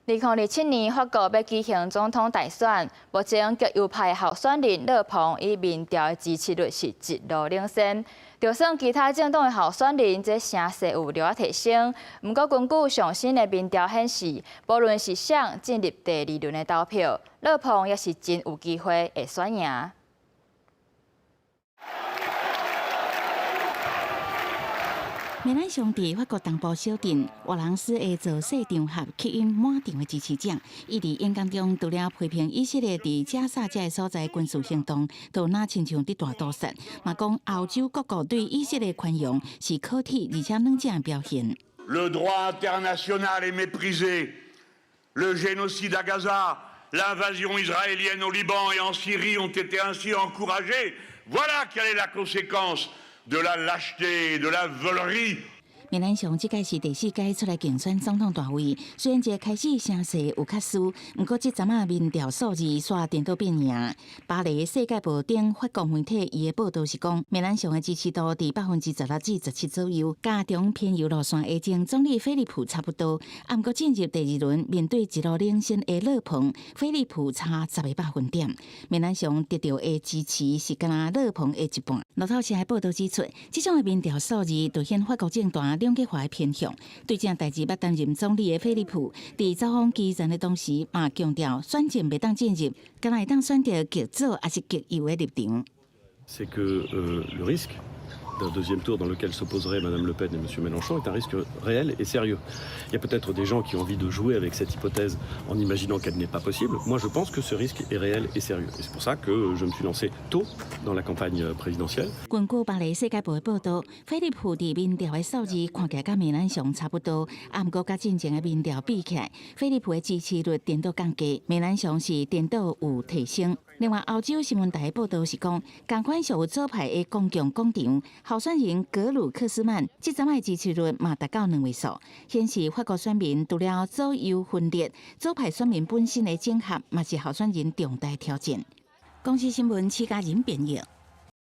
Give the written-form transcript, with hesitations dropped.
2027年法國要舉行總統大選，目前極右派候選人勒龐以民調的支持率是一路領先。就算其他政黨的候選人這聲勢有略仔提升，不過根據上新的民調顯示，無論是誰進入第二輪的投票，勒龐也是真有機會會選贏。梅蘭雄佇法國東部小鎮瓦朗斯的造勢場合吸引滿場的支持者。伊佇演講中除了批評以色列佇加薩這個所在軍事行動，都若親像佇大屠殺，嘛講歐洲各國對以色列寬容是可恥而且冷靜的表現。Le droit international est méprisé. Le génocide à Gaza, l'invasion israélienne au Liban et en Syrie ont été ainsi encouragés. Voilà quelle est la conséquence de la lâcheté et de la volerie. 梅蘭雄這屆是第4屆出來競選總統大位，雖然一開始聲勢有較輸，不過這陣啊民調數字煞顛倒變贏。巴黎世界報頂法國媒體伊的報道是講，梅蘭雄的支持度佇16%至17%左右，加中偏右路線的前總理菲利普差不多。啊，不過進入第2輪，面對一路領先的勒龐，菲利普差10個百分點，梅蘭雄得到的支持是敢若勒龐的一半。路透社的報道指出，這種的民調數字凸顯法國政壇兩極化的偏向。對這代志，捌擔任總理的菲利普，佇走訪基輔的同時，嘛強調選戰袂當進入，敢若會當選擇極左還是極右的立場。C'est que le risque d'un deuxième tour dans lequel s'opposeraient Mme Le Pen et M. Mélenchon est un risque réel et sérieux. Il y a peut-être des gens qui ont envie de jouer avec cette hypothèse en imaginant qu'elle n'est pas possible. Moi, je pense que ce risque est réel et sérieux. Et c'est pour ça que je me suis lancé tôt dans la campagne présidentielle. 根據巴黎世界報的報道，菲利普佇民調的數字看起來甲梅蘭雄差不多，啊，不過甲之前的民調比起來，菲利普的支持率顛倒降低，梅蘭雄是顛倒有提升。另外，歐洲新聞台報道是講，同款屬有左派的公共廣場，候選人格魯克斯曼這陣的支持率嘛達到2位數，顯示法國選民除了左右分裂，左派選民本身的整合嘛是候選人重大挑戰。公視新聞，徐佳瑩編譯。